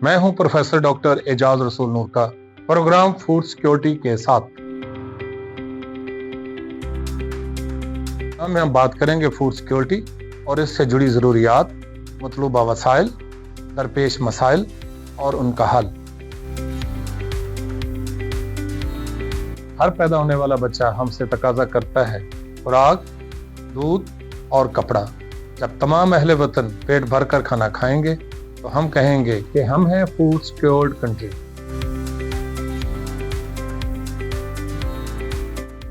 मैं हूं professor doctor Ijaz रसूल नूरका, प्रोग्राम फूड सिक्योरिटी के साथ। हम बात करेंगे फूड सिक्योरिटी और इससे जुड़ी ज़रूरियात, मतलूबा वसाइल, दरपेश मसाइल और उनका हल। हर पैदा होने वाला बच्चा हमसे तकाजा करता है खुराक, दूध और कपड़ा। जब तमाम अहले वतन पेट भर कर खाना खाएंगे तो हम कहेंगे कि हम हैं फूड सिक्योर्ड कंट्री।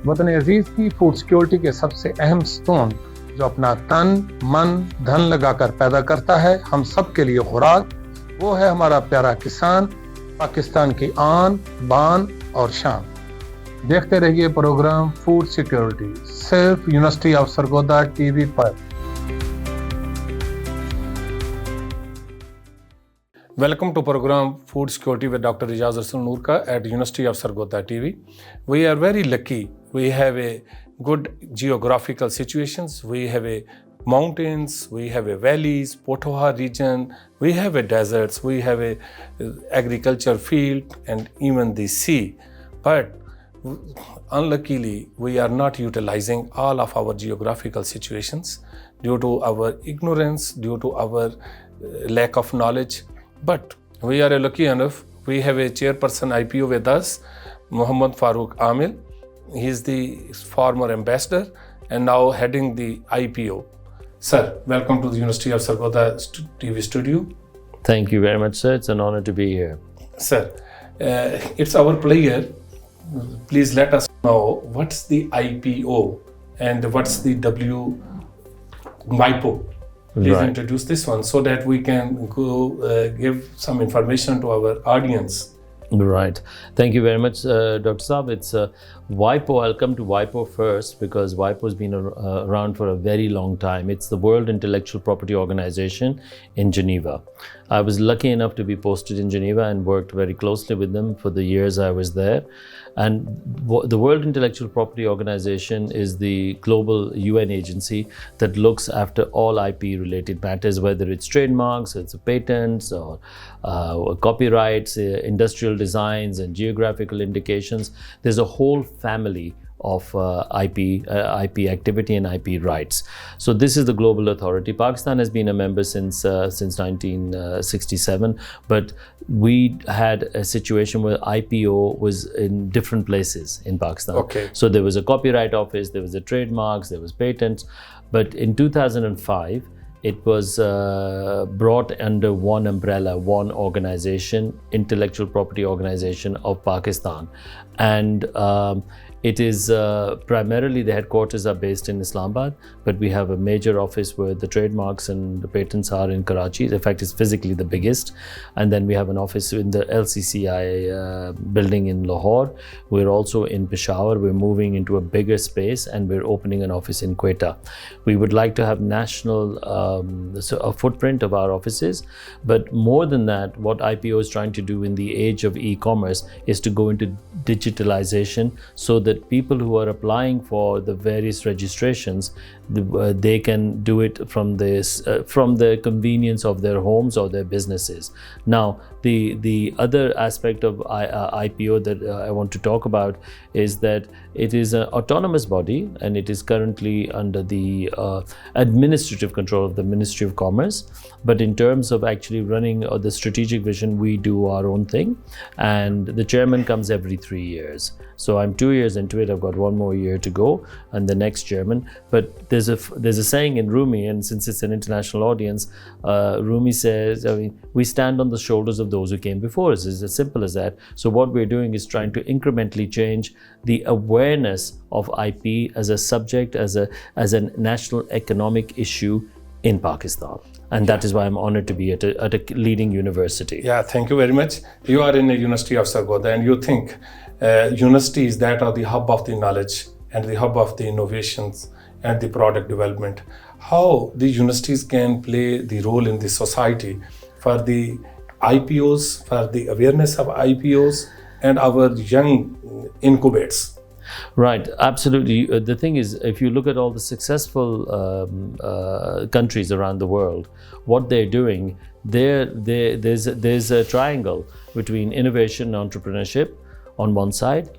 वतन अजीज की फूड सिक्योरिटी के सबसे अहम स्तून जो अपना तन, मन, धन लगाकर पैदा करता है हम सब के लिए खुराक, वो है हमारा प्यारा किसान, पाकिस्तान की आन, बान और शान। देखते रहिए प्रोग्राम फूड सिक्योरिटी सिर्फ यूनिवर्सिटी ऑफ सरगोधा टीवी पर। Welcome to program Food Security with Dr. Ijaz Noorka at University of Sargodha TV. We are very lucky. We have a good geographical situations. We have a mountains, we have a valleys, Potoha region, we have a deserts, we have a agriculture field and even the sea. But unluckily, we are not utilizing all of our geographical situations due to our ignorance, due to our lack of knowledge. But we are lucky enough, we have a chairperson IPO with us, Muhammad Farooq Amil. He is the former ambassador and now heading the IPO. Sir, welcome to the University of Sargodha TV studio. Thank you very much, sir. It's an honor to be here. Sir, it's our pleasure. Please let us know what's the IPO and what's the WIPO. Please introduce this one so that we can go give some information to our audience. Right. Thank you very much, Dr. Saab. It's WIPO. I'll come to WIPO first because WIPO has been around for a very long time. It's the World Intellectual Property Organization in Geneva. I was lucky enough to be posted in Geneva and worked very closely with them for the years I was there. And the World Intellectual Property Organization is the global UN agency that looks after all IP related matters, whether it's trademarks, it's patents or copyrights, industrial designs and geographical indications. There's a whole family of IP activity and IP rights. So this is the global authority. Pakistan has been a member since 1967, but we had a situation where IPO was in different places in Pakistan. Okay. So there was a copyright office, there was a trademarks, there was patents, but in 2005 it was brought under one umbrella, one organization, Intellectual Property Organization of Pakistan. And it is primarily the headquarters are based in Islamabad, but we have a major office where the trademarks and the patents are in Karachi. In fact, it's physically the biggest. And then we have an office in the LCCI building in Lahore. We're also in Peshawar. We're moving into a bigger space and we're opening an office in Quetta. We would like to have national a footprint of our offices, but more than that, what IPO is trying to do in the age of e-commerce is to go into digitalization so that people who are applying for the various registrations, they can do it from the convenience of their homes or their businesses. Now, the other aspect of IPO that I want to talk about is that it is an autonomous body and it is currently under the administrative control of the Ministry of Commerce. But in terms of actually running the strategic vision, we do our own thing, and the chairman comes every 3 years. So I'm 2 years into it. I've got 1 more year to go, and the next chairman. But there's a saying in Rumi, and since it's an international audience, Rumi says, we stand on the shoulders of those who came before us. It's as simple as that. So what we're doing is trying to incrementally change the awareness of IP as a subject, as a national economic issue in Pakistan. And that is why I'm honored to be at a leading university. Yeah, thank you very much. You are in the University of Sargodha and you think universities that are the hub of the knowledge and the hub of the innovations and the product development. How the universities can play the role in the society for the IPOs, for the awareness of IPOs and our young incubators? Right, absolutely. The thing is, if you look at all the successful countries around the world, what they're doing, there's a triangle between innovation and entrepreneurship on one side,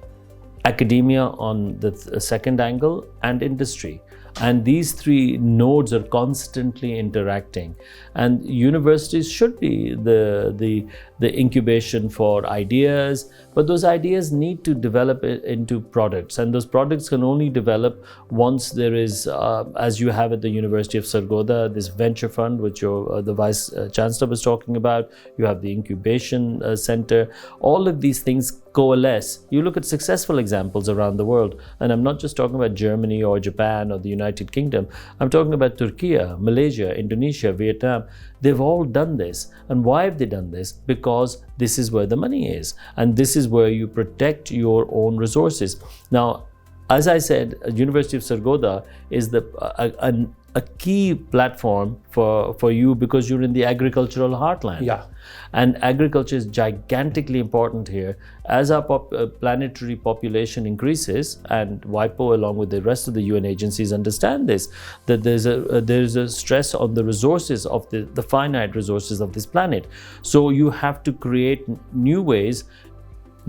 academia on the second angle, and industry. And these three nodes are constantly interacting. And universities should be the incubation for ideas, but those ideas need to develop into products. And those products can only develop once there is, as you have at the University of Sargodha, this venture fund, which the Vice Chancellor was talking about. You have the incubation center. All of these things coalesce. You look at successful examples around the world, and I'm not just talking about Germany or Japan or the United Kingdom. I'm talking about Turkey, Malaysia, Indonesia, Vietnam. They've all done this. And why have they done this? Because this is where the money is, and this is where you protect your own resources. Now, as I said, University of Sargodha is a key platform for you because you're in the agricultural heartland. Yeah. And agriculture is gigantically important here. As our planetary population increases, and WIPO along with the rest of the UN agencies understand this, that there's a stress on the resources of the finite resources of this planet. So you have to create new ways,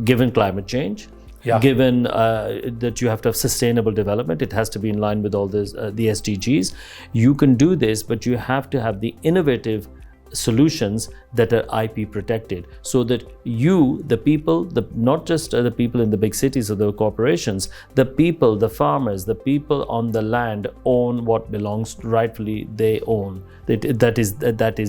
given climate change, given that you have to have sustainable development. It has to be in line with all the SDGs. You can do this, but you have to have the innovative solutions that are IP protected, so that you, the people, not just the people in the big cities or the corporations, the people, the farmers, the people on the land own what belongs rightfully they own. That is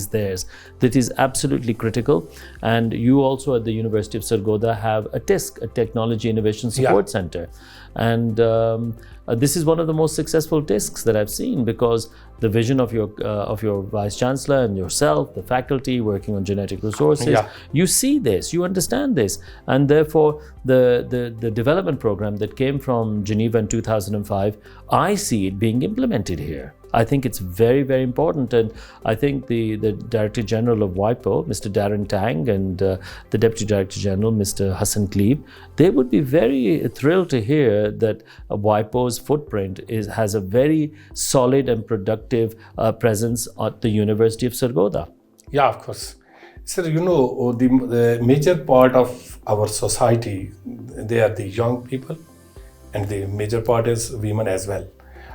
theirs. That is absolutely critical. And you also at the University of Sargodha have a TISC, a Technology Innovation Support Center. And this is one of the most successful TISCs that I've seen, because the vision of your Vice Chancellor and yourself, the faculty working on genetic resources, you see this, you understand this, and therefore the development program that came from Geneva in 2005, I see it being implemented here. I think it's very, very important, and I think the Director General of WIPO, Mr. Darren Tang, and the Deputy Director General, Mr. Hassan, they would be very thrilled to hear that WIPO's footprint has a very solid and productive presence at the University of Sargodha. Yeah, of course. Sir, the major part of our society, they are the young people, and the major part is women as well.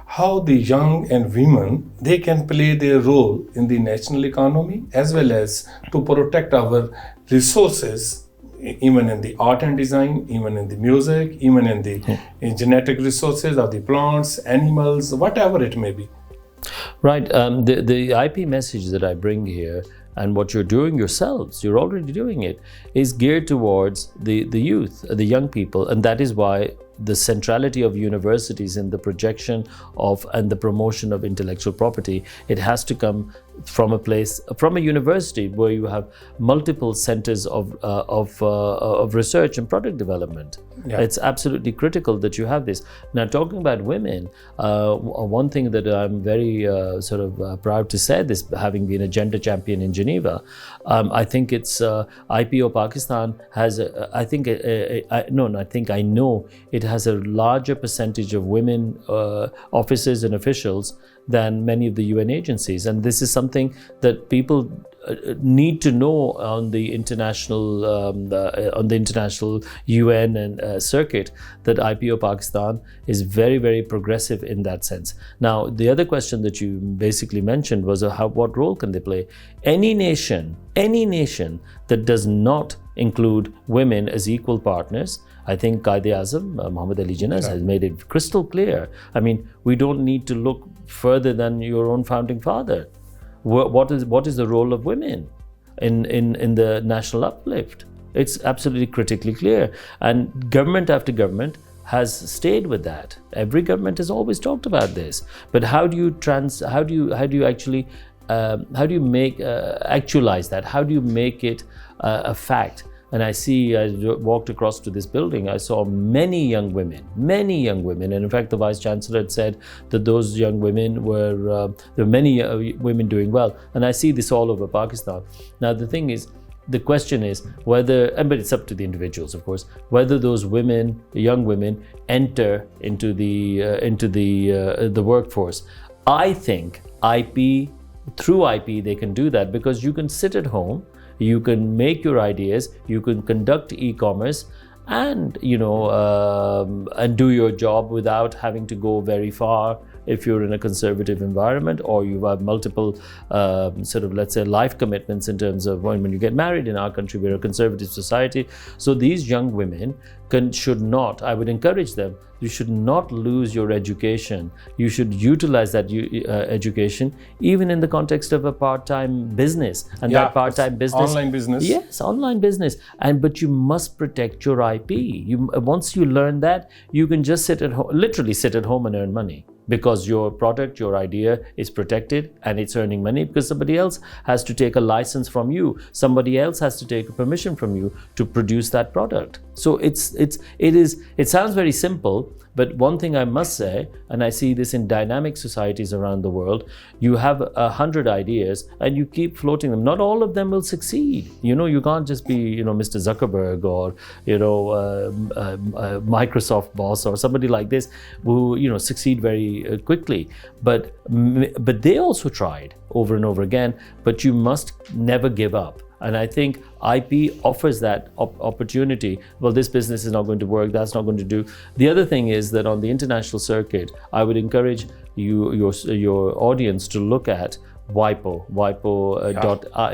How the young and women, they can play their role in the national economy as well as to protect our resources, even in the art and design, even in the music, even in the genetic resources of the plants, animals, whatever it may be. Right. The IP message that I bring here, and what you're doing yourselves, you're already doing it, is geared towards the youth, the young people. And that is why the centrality of universities in the projection of and the promotion of intellectual property, it has to come from a university where you have multiple centers of research and product development. It's absolutely critical that you have this. Now, talking about women, one thing that I'm very proud to say, this having been a gender champion in Geneva, I think it's IPO Pakistan has I know it has a larger percentage of women officers and officials than many of the UN agencies, and this is something that people need to know on the international UN and circuit, that IPO Pakistan is very, very progressive in that sense. Now, the other question that you basically mentioned was what role can they play? Any nation that does not include women as equal partners, I think Quaid-e-Azam, Muhammad Ali Jinnah, has made it crystal clear. I mean, we don't need to look further than your own founding father. What is the role of women in the national uplift? It's absolutely critically clear, and government after government has stayed with that. Every government has always talked about this, but how do you actualize that? How do you make it a fact? And I walked across to this building, I saw many young women, and in fact the Vice Chancellor had said that those young women there were many women doing well, and I see this all over Pakistan. Now the thing is, the question is whether, but it's up to the individuals, of course, whether those women, young women, enter into the workforce. I think through IP, they can do that, because you can sit at home, you can make your ideas, you can conduct e-commerce, and and do your job without having to go very far if you're in a conservative environment, or you have multiple let's say life commitments in terms of when you get married. In our country, we're a conservative society. So these young women should not, I would encourage them, you should not lose your education. You should utilize that education even in the context of a part-time business. And that part-time business, online business. Yes, online business. But you must protect your IP. Once you learn that, you can just literally sit at home and earn money, because your product, your idea is protected and it's earning money, because somebody else has to take a license from you. Somebody else has to take permission from you to produce that product. So it sounds very simple, but one thing I must say, and I see this in dynamic societies around the world, you have 100 ideas and you keep floating them. Not all of them will succeed. You can't just be, Mr. Zuckerberg or, Microsoft boss or somebody like this who, succeed very quickly. But they also tried over and over again, but you must never give up. And I think IP offers that opportunity. Well, this business is not going to work, that's not going to do. The other thing is that on the international circuit, I would encourage your audience to look at WIPO,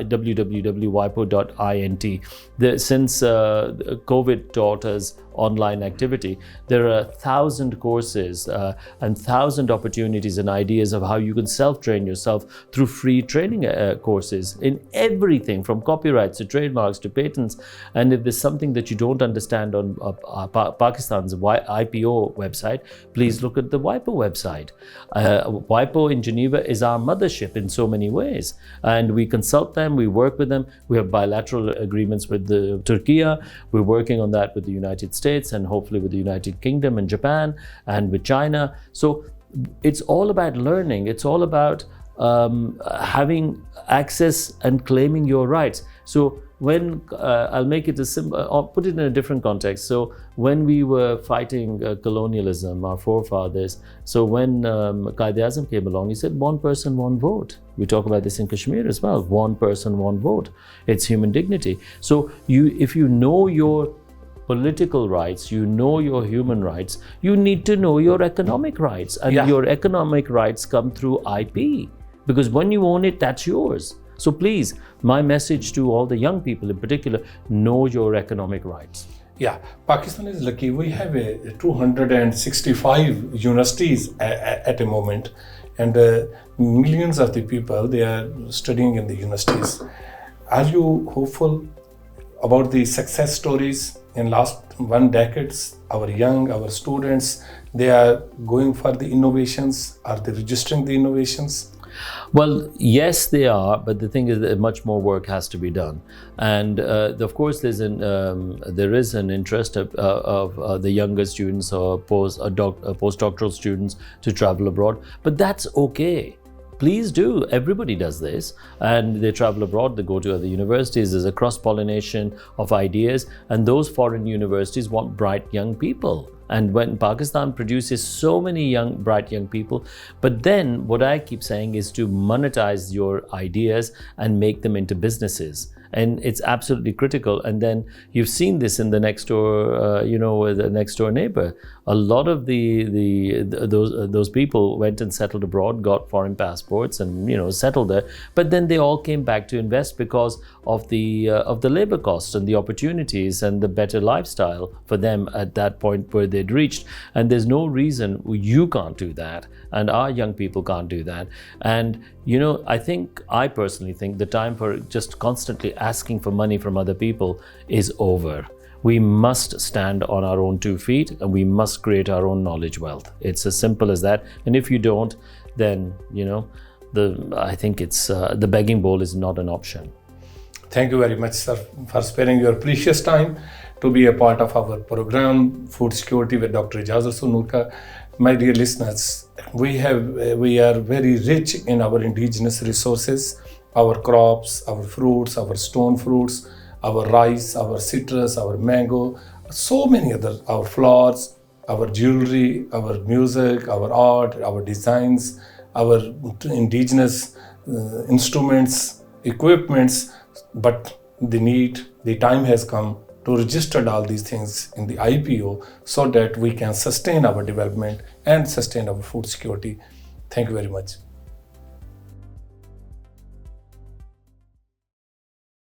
www.wipo.int. Since COVID taught us online activity, there are 1,000 courses and 1,000 opportunities and ideas of how you can self-train yourself through free training courses in everything from copyrights to trademarks to patents. And if there's something that you don't understand on Pakistan's IPO website, please look at the WIPO website. WIPO in Geneva is our mothership in so many ways, and we consult them, we work with them. We have bilateral agreements with Turkey. We're working on that with the United States and hopefully with the United Kingdom and Japan and with China. So it's all about learning. It's all about having access and claiming your rights. So when I'll make it a simple, or put it in a different context. So when we were fighting colonialism, our forefathers, so when Quaid-e-Azam came along, he said, one person, one vote. We talk about this in Kashmir as well. One person, one vote. It's human dignity. So if you know your political rights, you know your human rights, you need to know your economic rights. And your economic rights come through IP. Because when you own it, that's yours. So please, my message to all the young people in particular, know your economic rights. Yeah, Pakistan is lucky. We have 265 universities at a moment, and millions of the people, they are studying in the universities. Are you hopeful about the success stories in last 1 decade? Our students, they are going for the innovations. Are they registering the innovations? Well, yes, they are, but the thing is that much more work has to be done. And of course, there is an interest of the younger students or postdoctoral students to travel abroad, but that's okay. Please do. Everybody does this, and they travel abroad, they go to other universities. There's a cross-pollination of ideas, and those foreign universities want bright young people. And when Pakistan produces so many bright young people, but then what I keep saying is to monetize your ideas and make them into businesses. And it's absolutely critical. And then you've seen this in the next door, the next door neighbor. A lot of those people went and settled abroad, got foreign passports, and settled there. But then they all came back to invest because of the labor costs and the opportunities and the better lifestyle for them at that point where they'd reached. And there's no reason you can't do that, and our young people can't do that. And I personally think the time for just constantly asking for money from other people is over. We must stand on our own 2 feet, and we must create our own knowledge wealth. It's as simple as that. And if you don't, then I think it's the begging bowl is not an option. Thank you very much, sir, for sparing your precious time to be a part of our program, Food Security with Dr. Ijaz Noorka. My dear listeners, we are very rich in our indigenous resources, our crops, our fruits, our stone fruits, our rice, our citrus, our mango, so many other, our flowers, our jewelry, our music, our art, our designs, our indigenous instruments, equipments, but the time has come to register all these things in the IPO so that we can sustain our development and sustain our food security. Thank you very much.